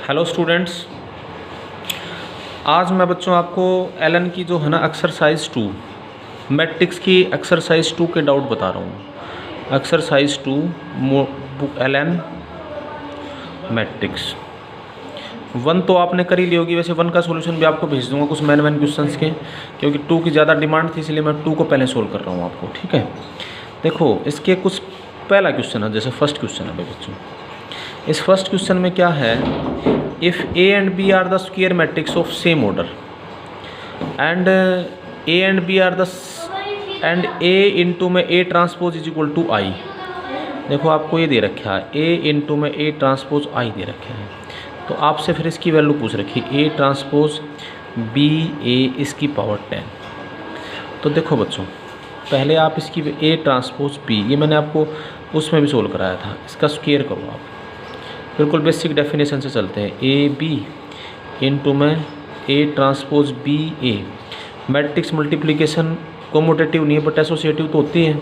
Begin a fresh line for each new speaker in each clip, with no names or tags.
Hello students, आज मैं बच्चों आपको एलन की जो है ना एक्सरसाइज 2 मैट्रिक्स की एक्सरसाइज 2 के डाउट बता रहा हूँ। एक्सरसाइज 2 बुक एलन मैट्रिक्स 1 तो आपने कर ही ली होगी। वैसे 1 का सॉल्यूशन भी आपको भेज दूंगा कुछ मैन क्वेश्चंस के, क्योंकि 2 की ज़्यादा डिमांड थी इसलिए मैं 2 को पहले सोल्व कर रहा हूँ आपको। ठीक है, देखो इसके कुछ पहला क्वेश्चन है, जैसे फर्स्ट क्वेश्चन है भाई बच्चों। इस फर्स्ट क्वेश्चन में क्या है, if A and B are the square matrix of same order and A and B are the and A into में A transpose is equal to I. देखो आपको ये दे रखा है ए इंटू में ए ट्रांसपोज आई दे रखा है, तो आपसे फिर इसकी वैल्यू पूछ रखी है ए ट्रांसपोज बी ए इसकी पावर 10। तो देखो बच्चों, पहले आप इसकी ए ट्रांसपोज बी, ये मैंने आपको उसमें भी सोल्व कराया था, इसका स्क्वायर करो आप। बिल्कुल बेसिक डेफिनेशन से चलते हैं। ए बी इंटू में A transpose B A. Matrix multiplication commutative नहीं है बट एसोसिएटिव तो होती है।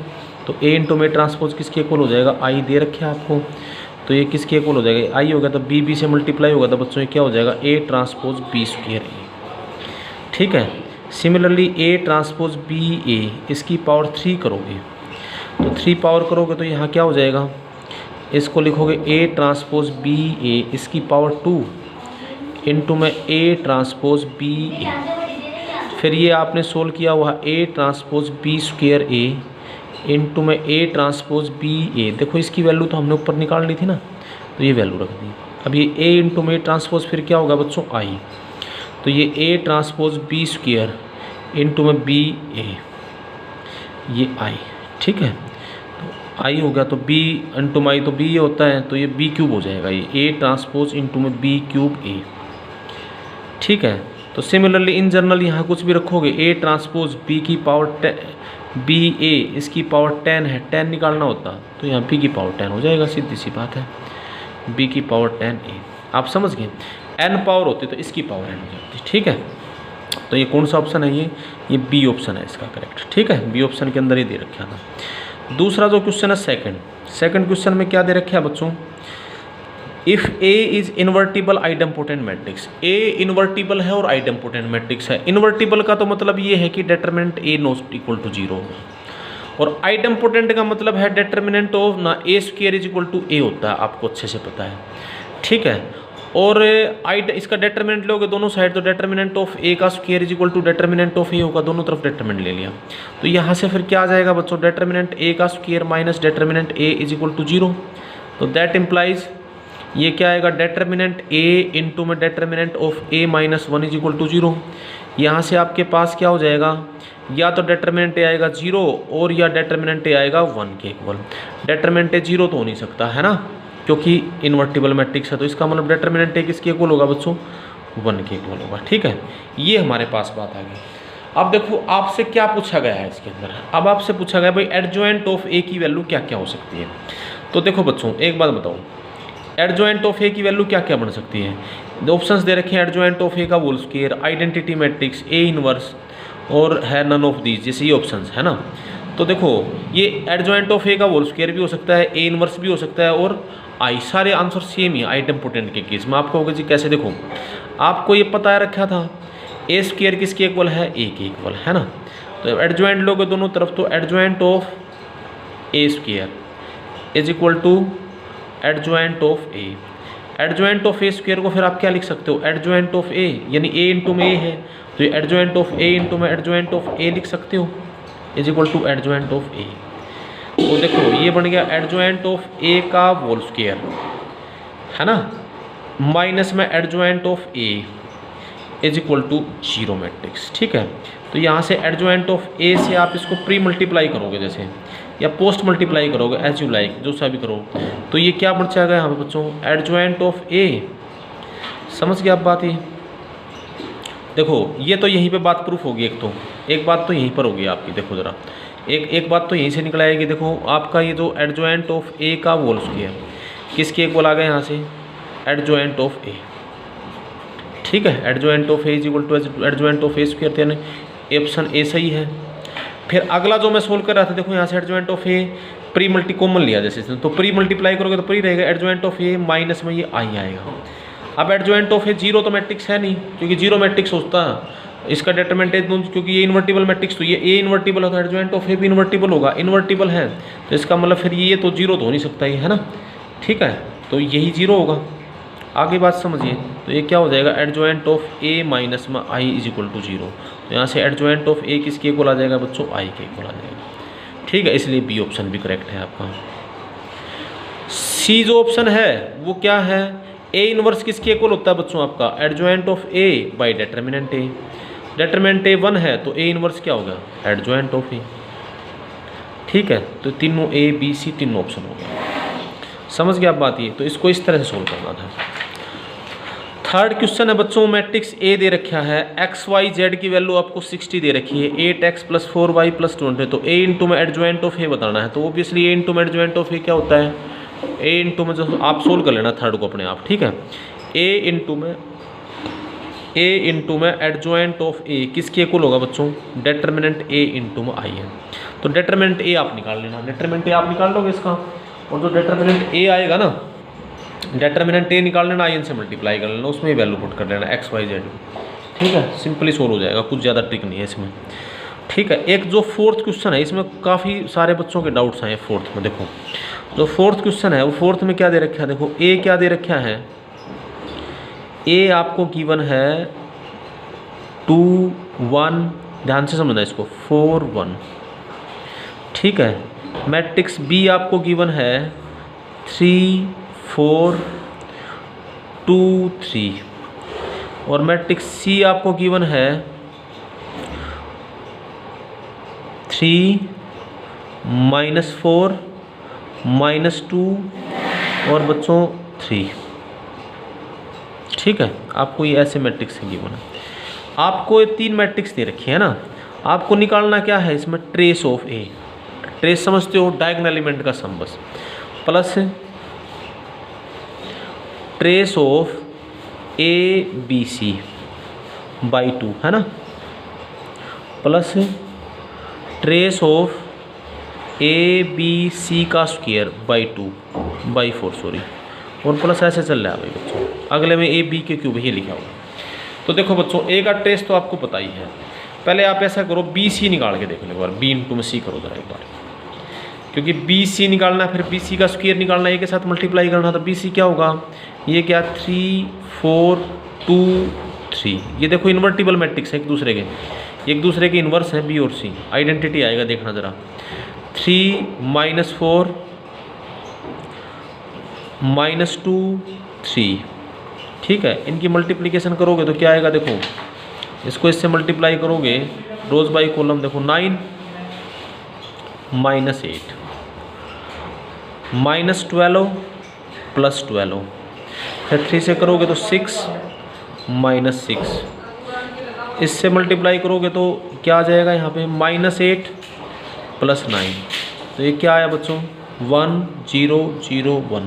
तो ए इंटू में ट्रांसपोज किसके इक्वल हो जाएगा, आई दे रखे आपको, तो ये किसके इक्वल हो जाएगा, आई होगा। तो बी बी से मल्टीप्लाई होगा तो बच्चों ये क्या हो जाएगा, ए ट्रांसपोज बी स्क्वायर ए। ठीक है, सिमिलरली ए ट्रांसपोज बी ए इसकी पावर 3 करोगे, तो 3 पावर करोगे तो यहाँ क्या हो जाएगा, इसको लिखोगे ए ट्रांसपोज बी ए इसकी पावर 2 इंटू में ए ट्रांसपोज बी ए। फिर ये आपने सोल्व किया हुआ A transpose B square A into में ए ट्रांसपोज बी ए। देखो इसकी वैल्यू तो हमने ऊपर निकाल ली थी ना, तो ये वैल्यू रख दी। अब ये ए इंटू में ए ट्रांसपोज फिर क्या होगा बच्चों, आई। तो ये A transpose B square into में बी ए, ये आई। ठीक है, आई हो गया तो बी इंटू में आई तो बी ये होता है, तो ये बी क्यूब हो जाएगा, ये ए ट्रांसपोज इंटू में बी क्यूब ए। ठीक है, तो सिमिलरली इन जनरल यहाँ कुछ भी रखोगे, ए ट्रांसपोज बी की पावर बी ए इसकी पावर 10 है, 10 निकालना होता तो यहाँ बी की पावर 10 हो जाएगा, सीधी सी बात है, बी की पावर 10 ए। आप समझ गए, एन पावर होती तो इसकी पावर एन हो जाती। ठीक है, तो ये कौन सा ऑप्शन है, ये बी ऑप्शन है इसका करेक्ट। ठीक है, बी ऑप्शन के अंदर ही दे रखा था। दूसरा जो क्वेश्चन है सेकंड क्वेश्चन में क्या दे रखा है बच्चों, if A is invertible idempotent matrix. A invertible है और आइडेम्पोटेंट मैट्रिक्स है। इन्वर्टिबल का तो मतलब ये है कि determinant A not equal to 0 होगा, और आइडेम्पोटेंट का मतलब है डेटरमिनेंट ऑफ ना ए स्क्वायर इज इक्वल टू ए होता है, आपको अच्छे से पता है। ठीक है, और इसका डेटरमिनेंट लोगे दोनों साइड, तो डेटरमिनेंट ऑफ ए का square is equal to determinant of A होगा, दोनों तरफ डेटरमिनेंट ले लिया। तो यहाँ से फिर क्या आ जाएगा बच्चों, डेटरमिनेंट ए का square minus determinant A is equal to 0। तो दैट इम्प्लाइज ये क्या आएगा, डेटरमिनेंट ए इंटू में determinant of A minus 1 is equal to 0। यहाँ से आपके पास क्या हो जाएगा, या तो डेटरमिनेंट ए आएगा 0 और या डेटरमिनेंट ए आएगा 1 के इक्वल। डेटरमिनेंट ए 0 तो हो नहीं सकता है ना, क्योंकि इन्वर्टिबल मैट्रिक्स है, तो इसका मतलब डेटरमिनेंट ए किसके इक्वल होगा बच्चों, 1 के इक्वल होगा। ठीक है, ये हमारे पास बात आ गई। अब देखो आपसे क्या पूछा गया है इसके अंदर, अब आपसे पूछा गया भाई एडजॉइंट ऑफ ए की वैल्यू क्या क्या हो सकती है। तो देखो बच्चों एक बात बताओ, एडजॉइंट ऑफ ए की वैल्यू क्या क्या बन सकती है। ऑप्शंस दे रखे हैं, एडजॉइंट ऑफ ए का whole square, identity matrix, A inverse, और है नन ऑफ दीज, जैसे ये ऑप्शंस है ना। तो देखो ये एडजॉइंट ऑफ ए का होल स्क्वायर भी हो सकता है, ए इनवर्स भी हो सकता है, और आई। सारे आंसर सेम ही है आइडेम्पोटेंट के केस में। आपको होगा जी कैसे, देखो आपको ये पता रखा था ए स्क्वायर किसके इक्वल है, ए के इक्वल है ना। तो एडजॉइंट लोगे दोनों तरफ, तो adjoint of A square is equal to adjoint of A. Adjoint of A square को फिर आप क्या लिख सकते हो, एडजॉइंट ऑफ ए, यानी ए इंटू में ए है, तो ये एडजॉइंट ऑफ ए इंटू में एडजॉइंट ऑफ ए लिख सकते हो, is equal to adjoint of A. तो देखो ये बन गया एडजॉइंट ऑफ ए का होल स्क्वायर है ना, माइनस में adjoint of A is equal to 0 matrix. ठीक है, तो यहाँ से एडजॉइंट ऑफ ए से आप इसको प्री मल्टीप्लाई करोगे जैसे, या पोस्ट मल्टीप्लाई करोगे, एज यू लाइक, जो सा भी करो, तो ये क्या बन जाएगा यहाँ पे बच्चों, एडजॉइंट ऑफ ए। समझ गया आप बात ये। देखो ये तो यहीं पे बात प्रूफ होगी, एक बात तो यहीं पर होगी आपकी। देखो ज़रा एक बात तो यहीं से निकल आएगी। देखो आपका ये जो एडजॉइंट ऑफ ए का होल स्क्वायर किसके इक्वल आ गया यहाँ से, एडजॉइंट ऑफ ए। ठीक है, adjoint of A is equal to adjoint of A square, यानी ऑप्शन ए सही है। फिर अगला जो मैं सोल्व कर रहा था, देखो यहाँ से adjoint of A pre multi common लिया जैसे, तो प्री मल्टीप्लाई करोगे तो प्री रहेगा, एडजॉइंट ऑफ ए माइनस में ये आई आएगा। अब एडजॉइंट ऑफ ए जीरो तो मैट्रिक्स है नहीं, क्योंकि जीरो मैट्रिक्स होता है इसका डिटरमिनेंट है, क्योंकि ये इन्वर्टिबल मैट्रिक्स, तो ये ए इन्वर्टिबल है तो एडजॉइंट ऑफ ए भी इन्वर्टिबल होगा, इन्वर्टिबल है तो इसका मतलब फिर ये तो जीरो तो हो नहीं सकता ये, है ना। ठीक है, तो यही जीरो होगा। आगे बात समझिए, तो ये क्या हो जाएगा, एडजॉइंट ऑफ ए माइनस में I is equal to zero. तो यहाँ से एडजॉइंट ऑफ ए किसके इक्वल आ जाएगा बच्चों, आई के इक्वल आ जाएगा। ठीक है, इसलिए बी ऑप्शन भी करेक्ट है आपका। सी जो ऑप्शन है वो क्या है, ए इनवर्स किसके इक्वल होता है बच्चों आपका, adjoint of A by determinant A. Determinant A 1 है तो ए इनवर्स क्या होगा, एडजॉइंट ऑफ ए। ठीक है, तो तीनों ए बी सी तीनों ऑप्शन हो गया। समझ गया आप बात ये, तो इसको इस तरह से सोल्व करना था। थर्ड क्वेश्चन है बच्चों, मैट्रिक्स ए दे रखा है, एक्स वाई जेड की वैल्यू आपको 60 दे रखी है, 8x + 4y + 20, तो ए इंटू में एडजॉइंट ऑफ ए बताना है। तो ऑब्वियसली ए इंटू में एडजॉइंट ऑफ ए क्या होता है, ए इंटू में, जो आप सोल्व कर लेना थर्ड को अपने आप। ठीक है, ए इंटू में एडजॉइंट ऑफ ए किसके इक्वल होगा बच्चों, डिटरमिनेंट ए इंटू में आई है। तो डिटरमिनेंट ए आप निकाल लेना, डिटरमिनेंट ए आप निकाल लोगे इसका, और जो डिटरमिनेंट ए आएगा ना, डिटरमिनेंट ए निकाल लेना, आई से मल्टीप्लाई कर लेना, उसमें वैल्यू पुट कर लेना एक्स वाई जेड। ठीक है, सिंपली सोल्व हो जाएगा, कुछ ज़्यादा ट्रिक नहीं है इसमें। ठीक है, एक जो फोर्थ क्वेश्चन है, इसमें काफ़ी सारे बच्चों के डाउट्स आए फोर्थ में। देखो जो फोर्थ क्वेश्चन है वो फोर्थ में क्या दे रखा है, देखो ए क्या दे रखा है, ए आपको गिवन है 2 1, ध्यान से समझना इसको, 4 1। ठीक है, मैट्रिक्स बी आपको गिवन है 3 4 2 3, और मैट्रिक्स सी आपको गिवन है 3 -4 -2 और बच्चों 3। ठीक है, आपको ये ऐसे मैट्रिक्स है गिवन है। आपको ये 3 मैट्रिक्स दे रखी है ना, आपको निकालना क्या है इसमें, ट्रेस ऑफ ए। ट्रेस समझते हो, डायगोनल एलिमेंट का सम बस, plus trace of A B C by 2, है ना, plus trace of A B C का स्क्वायर बाई 4 सॉरी, और प्लस ऐसे चल रहा है भाई बच्चों, अगले में ए बी के क्यूब ये लिखा हुआ। तो देखो बच्चों, ए का ट्रेस तो आपको पता ही है, पहले आप ऐसा करो, बी सी निकाल के देख लो एक बार, बी इंटू में सी करो जरा एक बार, क्योंकि बी सी निकालना है, फिर बी सी का स्क्वायर निकालना है, ए के साथ मल्टीप्लाई करना, तो बी सी क्या होगा, ये क्या 3 4 2 3। ये देखो इन्वर्टिबल मैट्रिक्स है, एक दूसरे के इन्वर्स हैं बी और सी, आइडेंटिटी आएगा देखना ज़रा, 3 -4 -2 3। ठीक है, इनकी मल्टीप्लिकेशन करोगे तो क्या आएगा, देखो इसको इससे मल्टीप्लाई करोगे, रोज बाई कॉलम, देखो 9 -8 -12 +12, फिर 3 से करोगे तो 6 -6, इससे मल्टीप्लाई करोगे तो क्या आ जाएगा यहाँ पे, -8 + 9, तो ये क्या आया बच्चों, 1 0 0 1,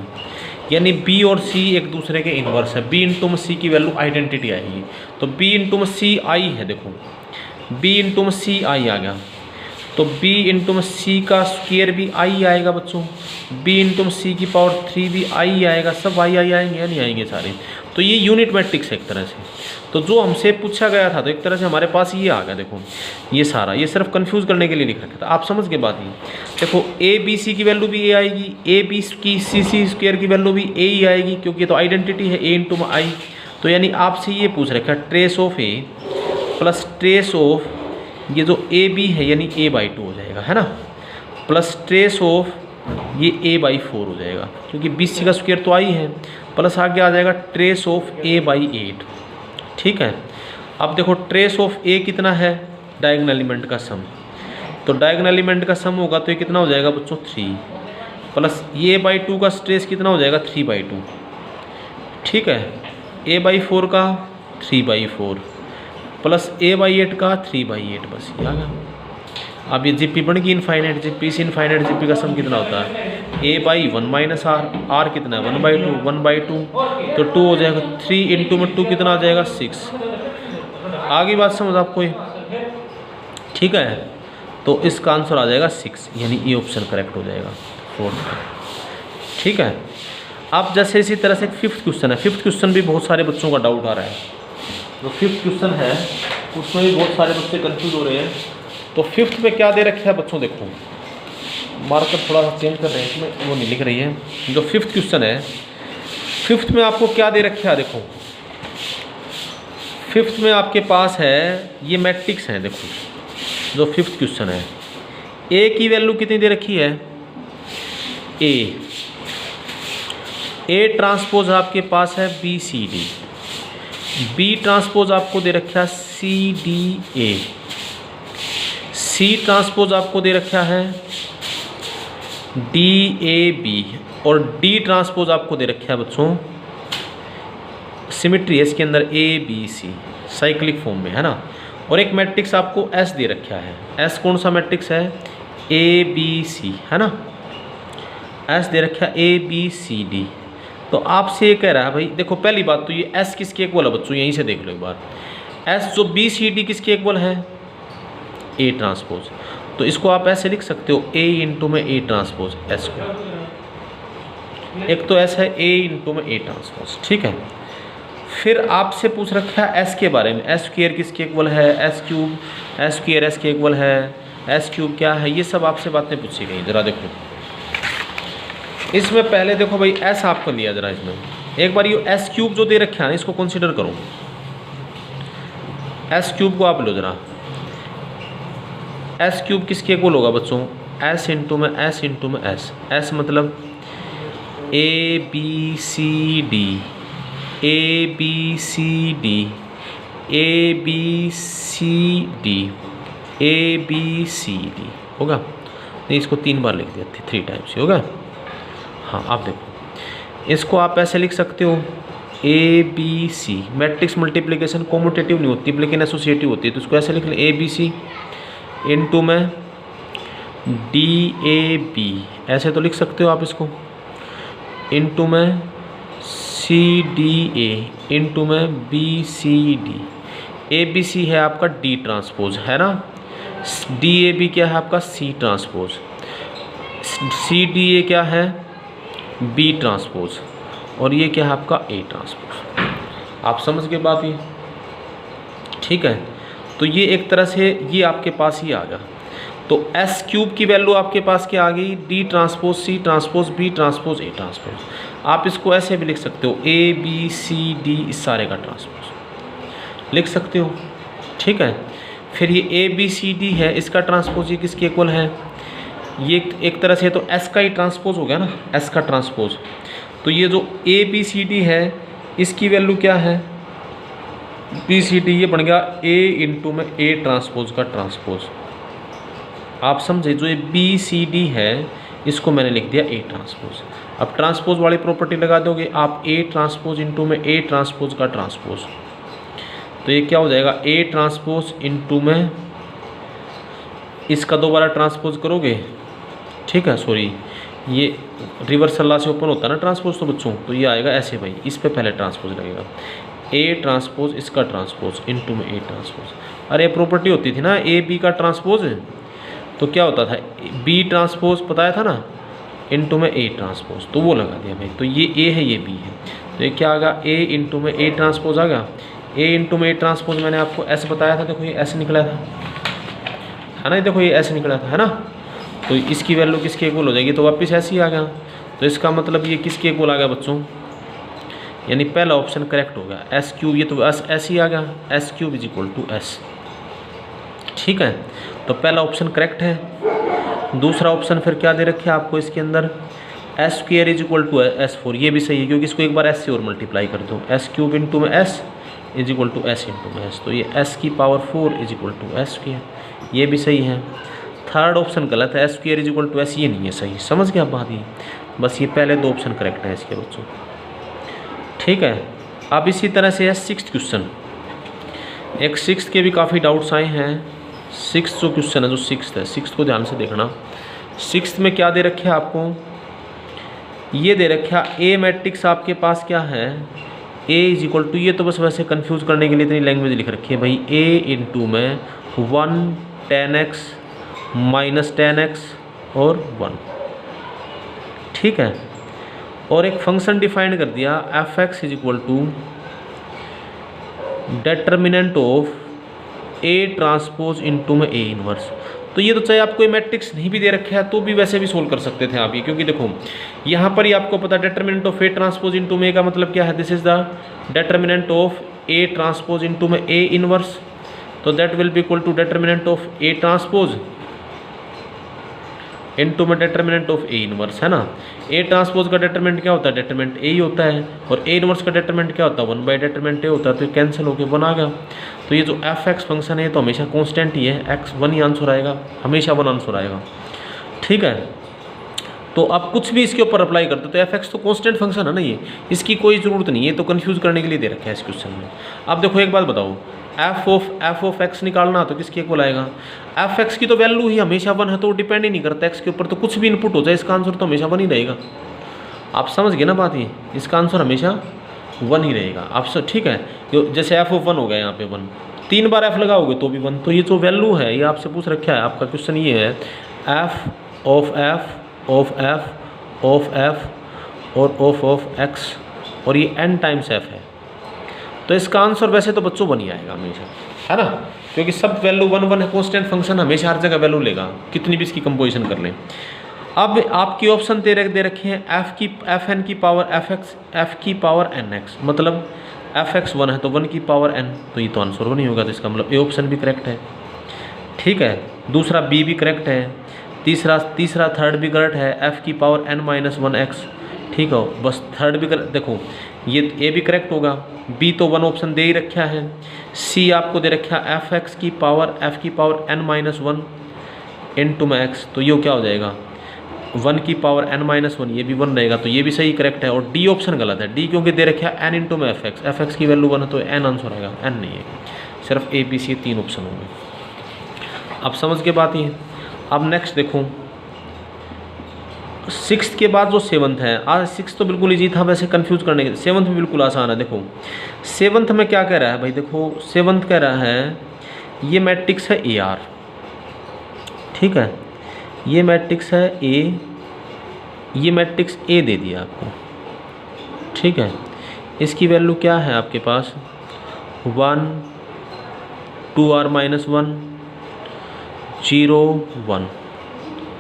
यानी बी और सी एक दूसरे के इन्वर्स है। बी इंटू में सी की वैल्यू आइडेंटिटी आएगी, तो बी इंटू में सी आई है, देखो बी इंटू में सी आई आ गया, तो बी इंटू में सी का स्क्वायर भी आई आएगा बच्चों, बी इंटू में सी की पावर 3 भी आई आएगा, सब आई आएंगे या नहीं आएंगे सारे। तो ये यूनिट मैट्रिक्स है एक तरह से, तो जो हमसे पूछा गया था तो एक तरह से हमारे पास ये आ गया। देखो ये सारा, ये सिर्फ कंफ्यूज करने के लिए लिख रखा था, आप समझ के बात ही। देखो ए बी सी की वैल्यू भी ए आएगी, ए बी की सी सी स्क्वायर की वैल्यू भी ए ही आएगी, क्योंकि ये तो आइडेंटिटी है ए इंटू में आई। तो यानी आपसे ये पूछ रखा है trace of A plus trace of ये जो ए बी है, यानी a/2 हो जाएगा, है ना, प्लस ट्रेस ऑफ ये a/4 हो जाएगा, क्योंकि बी सी का स्क्वायर तो आई है, प्लस आगे आ जाएगा ट्रेस ऑफ a/8। ठीक है, अब देखो ट्रेस ऑफ ए कितना है, डायगोनल एलिमेंट का सम, तो डायगोनल एलिमेंट का सम होगा तो ये कितना हो जाएगा बच्चों 3, प्लस ये a/2 का ट्रेस कितना हो जाएगा 3/2। ठीक है, a/4 का 3/4 प्लस a/8 का 3/8, बस ये आ गया। अब ये जीपी बन गई इनफाइनाइट जीपी, से इनफाइनाइट जीपी का सम कितना होता है, a/1 - r, r कितना है 1/2, 1/2 तो 2 हो जाएगा, 3 इंटू में 2 कितना आ जाएगा 6। आगे बात समझ आपको ये, ठीक है, तो इसका आंसर आ जाएगा 6, यानी ये ऑप्शन करेक्ट हो जाएगा 4। ठीक है, अब जैसे इसी तरह से एक फिफ्थ क्वेश्चन है। फिफ्थ क्वेश्चन भी बहुत सारे बच्चों का डाउट आ रहा है। जो फिफ्थ क्वेश्चन है उसमें भी बहुत सारे बच्चे कंफ्यूज हो रहे हैं। तो फिफ्थ में क्या दे रखा है बच्चों, देखो मार्कर थोड़ा सा चेंज कर रहे हैं, इसमें वो नहीं लिख रही है। जो फिफ्थ क्वेश्चन है, फिफ्थ में आपको क्या दे रखा है, देखो फिफ्थ में आपके पास है ये मैट्रिक्स है। देखो जो फिफ्थ क्वेश्चन है, ए की वैल्यू कितनी दे रखी है, ए ट्रांसपोज आपके पास है B C D, B transpose आपको दे रखा है सी डी ए, सी ट्रांसपोज आपको दे रखा है डी ए बी, और डी ट्रांसपोज आपको दे रखा है बच्चों, सिमिट्री है इसके अंदर A B C, cyclic form में है ना। और एक मैट्रिक्स आपको एस दे रखा है। एस कौन सा मैट्रिक्स है, ए बी सी है ना, एस दे रखा है ए बी सी डी। तो आपसे ये कह रहा है भाई, देखो पहली बात तो ये एस किसके इक्वल है बच्चों, यहीं से देख लो एक बार। एस जो बी सी डी किसके इक्वल है, ए ट्रांसपोज। तो इसको आप ऐसे लिख सकते हो ए इंटू में ए ट्रांसपोज एस को, एक तो एस है ए इंटू में ए ट्रांसपोज, ठीक है। फिर आपसे पूछ रखा है एस के बारे में, एस स्क्वायर किसके इक्वल है, S cube, S square S के इक्वल है, एस क्यूब क्या है, ये सब आपसे बातें पूछी गई। जरा देखो इसमें पहले देखो भाई एस आपको लिया, जरा इसमें एक बार ये एस क्यूब जो दे रखा है ना इसको कंसीडर करो। एस क्यूब को आप लो जरा, एस क्यूब किसके इक्वल होगा बच्चों, एस इंटू में एस इंटू में एस। एस मतलब A B C D, A B C D, A B C D, A B C D होगा। नहीं इसको 3 बार लिख दिया, 3 टाइम्स ही होगा। हाँ आप देखो इसको आप ऐसे लिख सकते हो A B C, matrix multiplication commutative नहीं होती लेकिन एसोसिएटिव होती है, तो इसको ऐसे लिख लें ए बी सी इंटू में डी ए बी, ऐसे तो लिख सकते हो आप इसको, इंटू में सी डी ए इंटू में B C D. A B C है आपका डी ट्रांसपोज है ना, डी ए बी क्या है आपका सी ट्रांसपोज, सी डी ए क्या है बी ट्रांसपोज, और ये क्या है आपका ए ट्रांसपोज। आप समझ गए बात ये, ठीक है। तो ये एक तरह से ये आपके पास ही आ गया। तो एस क्यूब की वैल्यू आपके पास क्या आ गई, D transpose C transpose B transpose A transpose. आप इसको ऐसे भी लिख सकते हो ए बी सी डी इस सारे का ट्रांसपोज लिख सकते हो, ठीक है। फिर ये ए बी सी डी है, इसका ट्रांसपोज ये किसके इक्वल है, ये एक तरह से तो एस का ही ट्रांसपोज हो गया ना, एस का ट्रांसपोज। तो ये जो ए बी सी डी है इसकी वैल्यू क्या है, बी सी डी, ये बन गया ए इंटू में ए ट्रांसपोज का ट्रांसपोज। आप समझे, जो ये बी सी डी है इसको मैंने लिख दिया ए ट्रांसपोज। अब ट्रांसपोज वाली प्रॉपर्टी लगा दोगे आप, ए ट्रांसपोज इंटू में ए ट्रांसपोज का ट्रांसपोज, तो ये क्या हो जाएगा ए ट्रांसपोज इंटू में इसका दोबारा ट्रांसपोज करोगे, ठीक है। सॉरी ये रिवर्स अल्लाह से ओपन होता है ना ट्रांसपोज तो बच्चों, तो ये आएगा ऐसे भाई, इस पे पहले ट्रांसपोज लगेगा, ए ट्रांसपोज इसका ट्रांसपोज इंटू में ए ट्रांसपोज। अरे प्रॉपर्टी होती थी ना ए बी का ट्रांसपोज, तो क्या होता था बी ट्रांसपोज बताया था ना इंटू में ए ट्रांसपोज, तो वो लगा दिया भाई। तो ये ए है ये बी है, तो ये क्या आ गया ए इंटू में ए ट्रांसपोज आ गया। ए इंटू में ए ट्रांसपोज मैंने आपको एस बताया था, देखो ये एस निकला था है ना, देखो ये एस निकला था है ना। तो इसकी वैल्यू किसके इक्वल हो जाएगी, तो वापस ऐसे ही आ गया। तो इसका मतलब ये किसके इक्वल आ गया बच्चों, यानी पहला ऑप्शन करेक्ट हो गया, एस क्यूब, ये तो एस ही आ गया, S cube is equal to S, ठीक है। तो पहला ऑप्शन करेक्ट है। दूसरा ऑप्शन फिर क्या दे रखे आपको इसके अंदर, S square is equal to S four, ये भी सही है क्योंकि इसको एक बार एस से और मल्टीप्लाई कर दो, एस क्यूब इंटू में S is equal to S into में एस, तो ये एस की power 4 is equal to S square, ये भी सही है। थर्ड ऑप्शन गलत है, S square is equal to S, ये नहीं है सही। समझ गया आप बात, ये बस ये पहले 2 ऑप्शन करेक्ट है इसके बच्चों, ठीक है। अब इसी तरह से है सिक्स्थ क्वेश्चन, एक सिक्स्थ के भी काफ़ी डाउट्स आए हैं। सिक्स्थ जो क्वेश्चन है, जो सिक्स्थ है, सिक्स्थ को ध्यान से देखना। सिक्स्थ में क्या दे रखे आपको, ये दे रखा ए मैट्रिक्स आपके पास क्या है, ए इज इक्वल टू, ये तो बस वैसे कंफ्यूज करने के लिए इतनी लैंग्वेज लिख रखी है भाई, ए इंटू में 1 10x माइनस 10x और 1, ठीक है। और एक फंक्शन डिफाइन कर दिया F X is equal to determinant of A transpose into में ए इनवर्स। तो ये तो चाहे आपको मैट्रिक्स नहीं भी दे रखा है तो भी वैसे भी सोल्व कर सकते थे आप ये, क्योंकि देखो यहाँ पर ही आपको पता determinant of A transpose into में का मतलब क्या है, this is the determinant of A transpose into में ए इनवर्स। तो that will be equal to determinant of A transpose into में डेटर्मिनेंट ऑफ ए इनवर्स, है ना। ए ट्रांसपोज का डेटर्मिनेंट क्या होता है, डेटर्मिनेंट ए ही होता है, और ए इनवर्स का डेटर्मिनेंट क्या होता है, 1 बाई डेटर्मिनेंट ए होता है। तो कैंसिल होकर 1 आ गया। तो ये जो एफ एक्स फंक्शन है तो हमेशा कांस्टेंट ही है, एक्स 1 ही आंसर आएगा, हमेशा 1 आंसर आएगा, ठीक है। तो आप कुछ भी इसके ऊपर अप्लाई करते हो तो एफ एक्स तो कांस्टेंट फंक्शन है ना, ये इसकी कोई ज़रूरत नहीं है, तो कन्फ्यूज़ करने के लिए दे रखा है इस क्वेश्चन में। अब देखो एक बात बताओ, एफ ऑफ एक्स निकालना तो किसके इक्वल आएगा, एफ एक्स की तो वैल्यू ही हमेशा 1 है, तो डिपेंड ही नहीं करता एक्स के ऊपर, तो कुछ भी इनपुट हो जाए इसका आंसर तो हमेशा 1 ही रहेगा। आप समझ गए ना बात, ये इसका आंसर हमेशा 1 ही रहेगा। आप सब ठीक है, जैसे एफ ऑफ 1 हो गया यहाँ पे 1, 3 बार एफ लगाओगे तो भी 1। तो ये जो वैल्यू है ये आपसे पूछ रखा है, आपका क्वेश्चन ये है F of F of F of F और ऑफ एक्स, और ये n टाइम्स एफ है। तो इसका आंसर वैसे तो बच्चों 1 ही आएगा हमेशा, है ना, क्योंकि सब वैल्यू 1 1 है, कॉन्स्टेंट फंक्शन हमेशा हर जगह वैल्यू लेगा, कितनी भी इसकी कंपोजिशन कर लें। अब आपकी ऑप्शन दे रखे हैं एफ एन की पावर एफ की पावर एन एक्स, मतलब एफ एक्स 1 है तो 1 की पावर n, तो ये तो आंसर 1 नहीं होगा। तो इसका मतलब ए ऑप्शन भी करेक्ट है, ठीक है। दूसरा बी भी करेक्ट है, तीसरा थर्ड भी करेक्ट है, एफ की पावर n माइनस 1 एक्स, ठीक है। बस थर्ड भी देखो ये ए भी करेक्ट होगा, बी तो 1 ऑप्शन दे ही रखा है, सी आपको दे रखा है एफ की पावर n माइनस 1 इनटू में एक्स, तो ये क्या हो जाएगा 1 की पावर n माइनस 1, ये भी 1 रहेगा, तो ये भी सही करेक्ट है। और डी ऑप्शन गलत है, डी क्योंकि दे रखा है n इंटू में एफ एक्स की वैल्यू 1 है तो n आंसर आएगा, n नहीं है, सिर्फ ए बी सी 3 ऑप्शन होंगे। अब समझ के बात ही। अब नेक्स्ट देखो 6th के बाद जो 7th है, आज 6th तो बिल्कुल ईजी था वैसे कंफ्यूज करने के, 7th भी बिल्कुल आसान है। देखो 7th में क्या कह रहा है भाई, देखो 7th कह रहा है ये मैट्रिक्स है ए आर, ठीक है, ये मैट्रिक्स है ए, ये मैट्रिक्स ए दे दिया आपको, ठीक है। इसकी वैल्यू क्या है आपके पास 1 2r माइनस 1 0 1,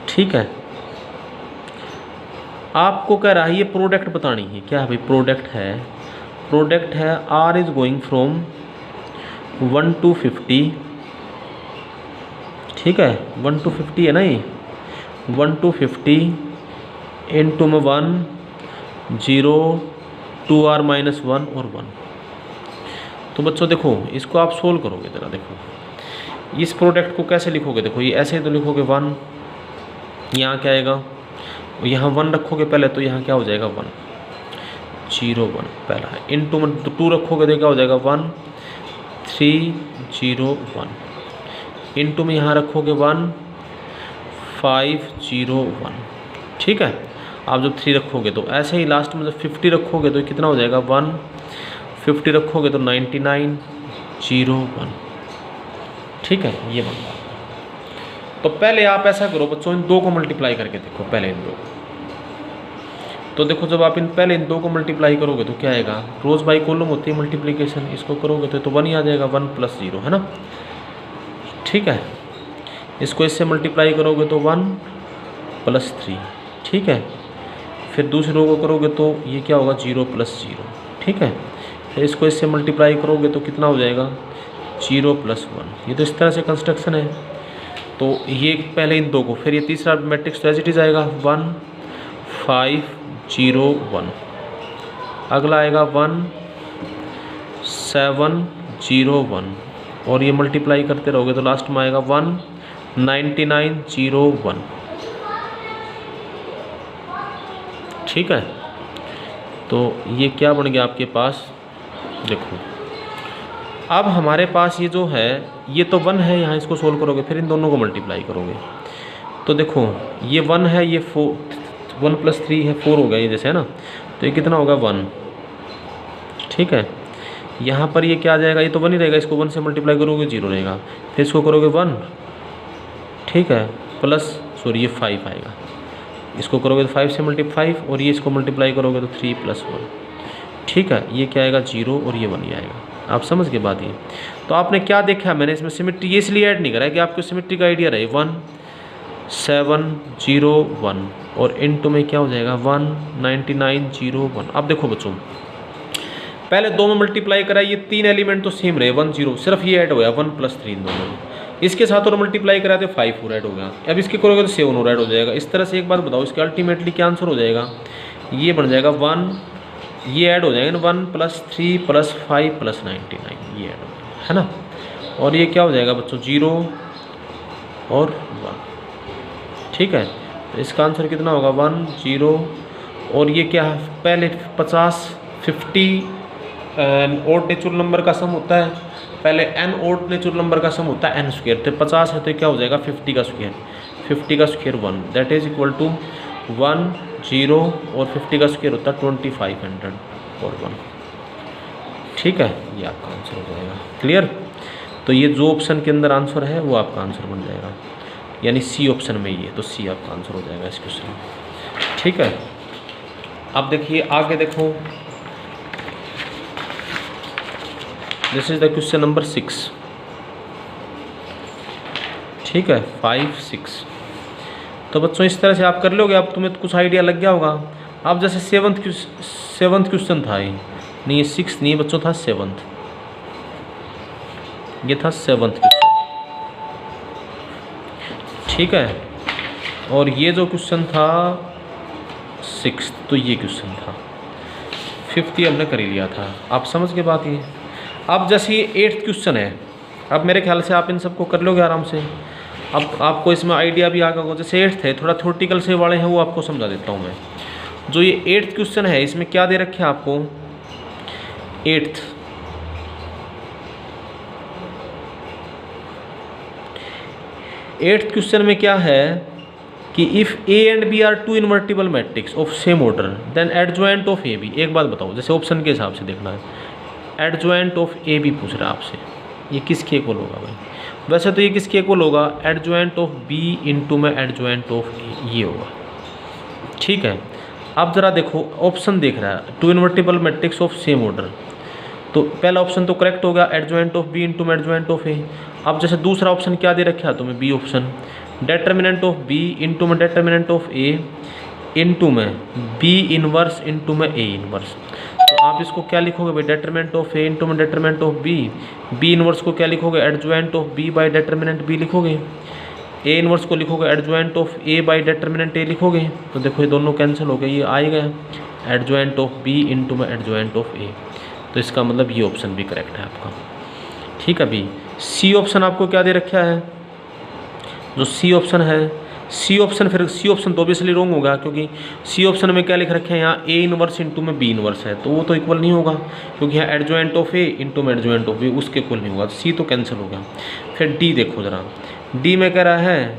ठीक है। आपको कह रहा है ये प्रोडक्ट बतानी है, क्या है भाई प्रोडक्ट है r is going from 1 to 50, ठीक है, 1 to 50 है ना, ये 1 to 50 इनटू में 1 0 2r माइनस 1 और 1। तो बच्चों देखो इसको आप सोल्व करोगे जरा, देखो इस प्रोडक्ट को कैसे लिखोगे, देखो ये ऐसे तो लिखोगे 1, यहाँ क्या आएगा, यहाँ 1 रखोगे पहले तो यहाँ क्या हो जाएगा 1 0 1 पहला है, इनटू में 2 रखोगे तो क्या हो जाएगा 1 3 0 1, इनटू में यहाँ रखोगे 1 5 0 1, ठीक है। आप जब 3 रखोगे तो ऐसे ही लास्ट में जब 50 रखोगे तो कितना हो जाएगा 1 50 रखोगे तो 99 0 1, ठीक है, ये बन रहा। तो पहले आप ऐसा करो बच्चों, इन 2 को मल्टीप्लाई करके देखो, पहले इन 2, तो देखो जब आप पहले इन 2 को मल्टीप्लाई करोगे तो क्या आएगा, रोज बाई कॉलम होती है मल्टीप्लिकेशन, इसको करोगे तो 1 ही आ जाएगा, 1 प्लस 0, है ना, ठीक है। इसको इससे मल्टीप्लाई करोगे तो 1 प्लस 3, ठीक है। फिर दूसरे रो को करोगे तो ये क्या होगा 0 प्लस 0, ठीक है। फिर इसको इससे मल्टीप्लाई करोगे तो कितना हो जाएगा 0 प्लस 1, ये तो इस तरह से कंस्ट्रक्शन है। तो ये पहले इन 2 को, फिर ये तीसरा मैट्रिक्स तो एज इट इज आएगा 1 5 0 1, अगला आएगा 1 7 0 1, और ये मल्टीप्लाई करते रहोगे तो लास्ट में आएगा 1 99 0 1, ठीक है। तो ये क्या बन गया आपके पास, देखो अब हमारे पास ये जो है ये तो 1 है, यहाँ इसको सोल्व करोगे फिर इन दोनों को मल्टीप्लाई करोगे तो देखो ये 1 है, ये 1 प्लस 3 है 4 हो गया ये जैसे, है ना, तो ये कितना होगा 1, ठीक है। यहाँ पर ये क्या आ जाएगा, ये तो 1 ही रहेगा, इसको 1 से मल्टीप्लाई करोगे 0 रहेगा, फिर इसको करोगे 1, ठीक है, प्लस ये 5 आएगा, इसको करोगे तो 5 से मल्टीप्लाई और ये इसको मल्टीप्लाई करोगे तो 3 + 1। ठीक है, ये क्या आएगा 0 और ये 1 ही आएगा। आप समझ के बात ये। तो आपने क्या देखा, मैंने इसमें सिमेट्री ये इसलिए ऐड नहीं करा है कि आपको सिमेट्री का आइडिया रहे। 1 7 0 1 और इनटू में क्या हो जाएगा 1 99 0 1। अब देखो बच्चों, पहले 2 में मल्टीप्लाई करा, ये 3 एलिमेंट तो सेम रहे 1 0, सिर्फ ये ऐड हो गया 1 + 3 इन दोनों में। इसके साथ और मल्टीप्लाई करा तो 5 और ऐड हो गया। अब इसके करोगे तो 7 और ऐड हो जाएगा। इस तरह से एक बात बताओ, इसका अल्टीमेटली क्या आंसर हो जाएगा, ये बन जाएगा 1, ये ऐड हो जाएगा 1 + 3 + 5 + 99, ये ऐड हो जाएगा, है ना। और ये क्या हो जाएगा बच्चों 0 और 1। ठीक है, तो इसका आंसर कितना होगा 1 0 और ये क्या है, पहले 50 50 ओड नेचुरल नंबर का सम होता है, पहले n ओड नेचुरल नंबर का सम होता है n²। तो 50 है तो क्या हो जाएगा 50 का स्क्वायर, 50 का square 1, that is equal to 1 0 और 50 का स्क्वायर होता है 2500 और 1। ठीक है, ये आपका आंसर हो जाएगा। क्लियर। तो ये जो ऑप्शन के अंदर आंसर है वो आपका आंसर बन जाएगा, यानी सी ऑप्शन में ये, तो सी आपका आंसर हो जाएगा इस क्वेश्चन में। ठीक है, अब देखिए आगे देखो, this is the question number 6। ठीक है, 5 6। तो बच्चों इस तरह से आप कर लोगे। अब तुम्हें तो कुछ आइडिया लग गया होगा। अब जैसे सेवन्थ क्वेश्चन था, ये नहीं, ये 6 नहीं बच्चों था 7th, ये था 7th क्वेश्चन। ठीक है, और ये जो क्वेश्चन था 6th, तो ये क्वेश्चन था 5th, हमने कर ही लिया था। आप समझ के बात ये। अब जैसे ये 8th क्वेश्चन है, अब मेरे ख्याल से आप इन सबको कर लोगे आराम से। अब आपको इसमें आइडिया भी आ गया होगा। जैसे 8th है, थोड़ा थ्योरेटिकल से वाले हैं वो आपको समझा देता हूँ मैं। जो ये 8th क्वेश्चन है, इसमें क्या दे रखे हैं आपको, 8th क्वेश्चन में क्या है कि if A and B are 2 invertible matrix of same order then adjoint of AB। एक बात बताओ, जैसे ऑप्शन के हिसाब से देखना है, एडजॉइंट ऑफ AB पूछ रहा है आपसे, ये किसके इक्वल होगा भाई। वैसे तो ये किसके इक्वल होगा, एडजॉइंट ऑफ B इंटू में एडजॉइंट ऑफ A, ये होगा। ठीक है, अब ज़रा देखो ऑप्शन देख रहा है 2 invertible matrix of same order, तो पहला ऑप्शन तो करेक्ट हो गया, एडजॉइंट ऑफ B इंटू में एडजॉइंट ऑफ A। अब जैसे दूसरा ऑप्शन क्या दे रखा है तुम्हें, B option, determinant of B into में डेटर्मिनेंट ऑफ A इंटू में B इनवर्स इंटू में A इनवर्स। तो आप इसको क्या लिखोगे भाई, डेटर्मिनेंट ऑफ A इंटू में डेटर्मिनेंट ऑफ B इनवर्स को क्या लिखोगे, adjoint of B by determinant B लिखोगे, A इनवर्स को लिखोगे adjoint of A by determinant A लिखोगे। तो देखो ये दोनों कैंसिल हो गए, ये आएगा एडजॉइंट ऑफ B इंटू में एडजॉइंट ऑफ A। तो इसका मतलब ये ऑप्शन भी करेक्ट है आपका। ठीक है, अभी सी ऑप्शन आपको क्या दे रखा है, जो सी ऑप्शन है, सी ऑप्शन, फिर सी ऑप्शन तो ऑब्वियसली रॉन्ग होगा, क्योंकि सी ऑप्शन में क्या लिख रखे हैं यहाँ, A इनवर्स इंटू में B इनवर्स है, तो वो तो इक्वल नहीं होगा, क्योंकि यहाँ एडजॉइंट ऑफ A इंटू में एडजॉइंट ऑफ B उसके इक्वल नहीं होगा, तो सी तो कैंसिल हो गया। फिर डी देखो ज़रा, डी में कह रहा है,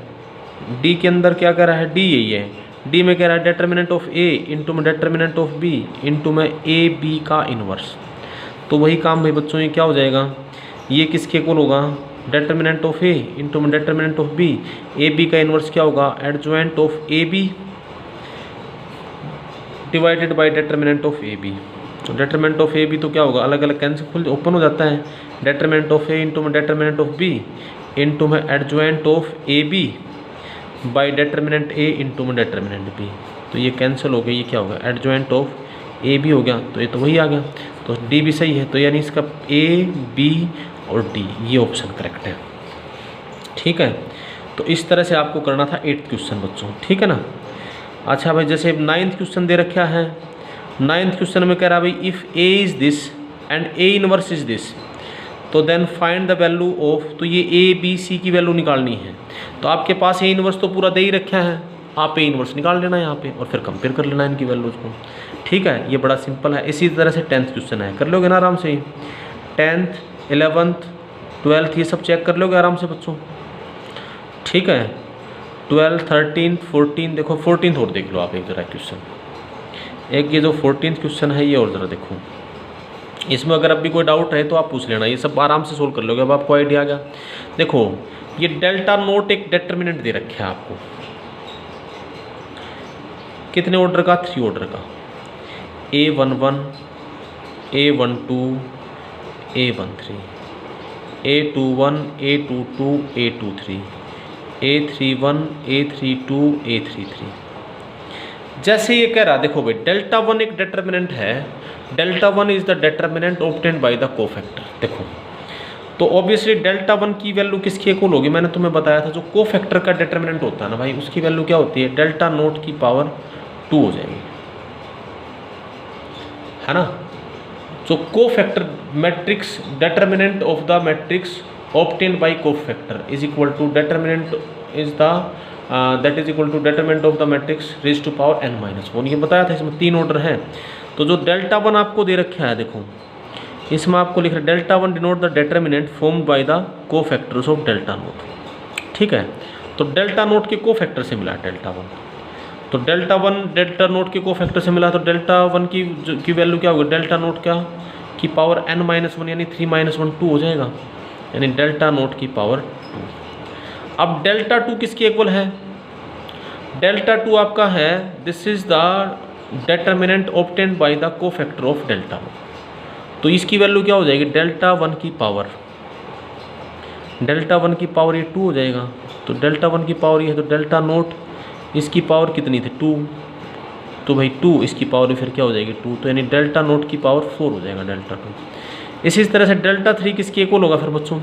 डी के अंदर क्या कह रहा है, डी यही है, डी में कह रहा है डेटर्मिनेंट ऑफ A इंटू में डेटर्मिनेंट ऑफ B इंटू में AB का इनवर्स। तो वही काम भाई बच्चों, ये क्या हो जाएगा, ये किसके इक्वल होगा, डेटर्मिनेंट ऑफ A इंटू में डेटर्मिनेंट ऑफ B, AB का इनवर्स क्या होगा, adjoint of AB divided by determinant of AB। तो डेटर्मिनेंट ऑफ AB तो क्या होगा, अलग अलग कैंसिल खुल ओपन हो जाता है, डेटर्मिनेंट ऑफ A इंटू में डेटर्मिनेंट ऑफ B इंटू में adjoint of AB by determinant A into में डेटर्मिनेंट B। तो ये कैंसिल हो गया, ये क्या होगा, एडजॉइंट ऑफ AB हो गया, तो ये तो वही आ गया, तो D भी सही है। तो यानी इसका A B और D ये ऑप्शन करेक्ट है। ठीक है, तो इस तरह से आपको करना था 8th क्वेश्चन बच्चों। ठीक है ना। अच्छा भाई, जैसे 9th क्वेश्चन दे रखा है, 9th क्वेश्चन में कह रहा है भाई if A is this and A inverse is this, तो then find the value of, तो ये A B C की वैल्यू निकालनी है। तो आपके पास A इनवर्स तो पूरा दे ही रखा है, आप A इनवर्स निकाल लेना यहाँ पे और फिर कंपेयर कर लेना इनकी वैल्यूज़ को। ठीक है, ये बड़ा सिंपल है। इसी तरह से 10th क्वेश्चन है, कर लोगे ना आराम से, 10th 11th 12th ये सब चेक कर लोगे आराम से बच्चों। ठीक है, 12 13 14, देखो 14th और देख लो आप एक ज़रा क्वेश्चन, एक ये जो 14th क्वेश्चन है ये और ज़रा देखो, इसमें अगर अभी कोई डाउट है तो आप पूछ लेना, ये सब आराम से सोल्व कर लोगे। अब आपको आइडिया आ गया। देखो ये डेल्टा नोट एक डेटर्मिनेंट दे रखे है आपको, कितने ऑर्डर का? 3 ऑर्डर का। A11, A12, A13, A21, A22, A23, A31, A32, A33। जैसे ये कह रहा देखो भाई, डेल्टा 1 एक डिटर्मिनेंट है, delta 1 is the determinant obtained by the cofactor. देखो तो ऑब्वियसली डेल्टा 1 की वैल्यू किसकी इक्वल होगी? मैंने तुम्हें बताया था जो कोफैक्टर का डिटर्मिनेंट होता है ना भाई, उसकी वैल्यू क्या होती है? डेल्टा नोट की पावर 2 हो जाएगी, है ना। जो cofactor matrix determinant of the matrix obtained by cofactor is equal to determinant is the that is equal to determinant of the matrix raise to power n-1। ये बताया था, इसमें 3 ऑर्डर हैं। तो जो डेल्टा 1 आपको दे रखा है, देखो इसमें आपको लिख रहा है delta 1 denote the determinant formed by the cofactors of delta naught. ठीक है, तो डेल्टा नोट के कोफैक्टर से मिला है डेल्टा 1। तो डेल्टा 1 डेल्टा नोट के कोफैक्टर से मिला, तो डेल्टा 1 की वैल्यू क्या होगी? डेल्टा नोट क्या की पावर n-1 यानी 3-1 2 हो जाएगा, यानी डेल्टा नोट की पावर 2। अब डेल्टा 2 किसके इक्वल है? डेल्टा 2 आपका है this is the determinant obtained by the cofactor of delta 1। तो इसकी वैल्यू क्या हो जाएगी? डेल्टा 1 की पावर, डेल्टा 1 की पावर ये 2 हो जाएगा। तो डेल्टा 1 की पावर ये है, तो डेल्टा नोट इसकी पावर कितनी थी? 2। तो भाई 2 इसकी पावर फिर क्या हो जाएगी? 2। तो यानी डेल्टा नोट की पावर 4 हो जाएगा डेल्टा 2। इसी तरह से डेल्टा 3 किसके इक्वल होगा फिर बच्चों?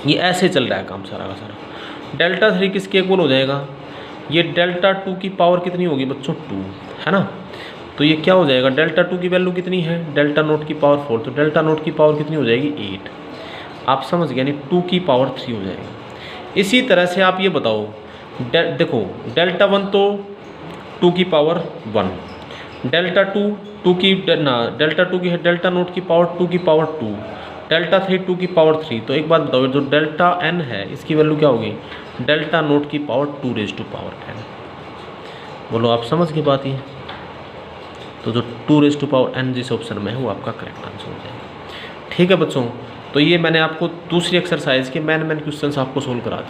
ये ऐसे चल रहा है काम सारा का सारा। डेल्टा 3 किसके इक्वल हो जाएगा? ये डेल्टा 2 की पावर कितनी होगी बच्चों? 2, है ना। तो ये क्या हो जाएगा? डेल्टा 2 की वैल्यू कितनी है? डेल्टा नोट की पावर 4, तो डेल्टा नोट की पावर कितनी हो जाएगी? 8। आप समझ गए, यानी 2 की पावर 3 हो जाएगी। इसी तरह से आप ये बताओ, देखो डेल्टा 1 तो 2 की पावर 1, डेल्टा 2 की डेल्टा 2 की है डेल्टा नोट की पावर 2 की पावर 2, डेल्टा 3 2 की पावर 3। तो एक बात बताओ, जो डेल्टा n है इसकी वैल्यू क्या होगी? डेल्टा नोट की power 2 raise to power n। बोलो आप समझ की बात ये? तो जो 2 रेज टू पावर n जिस ऑप्शन में है वो आपका करेक्ट आंसर हो जाएगा। ठीक है बच्चों, तो ये मैंने आपको दूसरी एक्सरसाइज के मैन क्वेश्चंस आपको सोल्व करा दिए।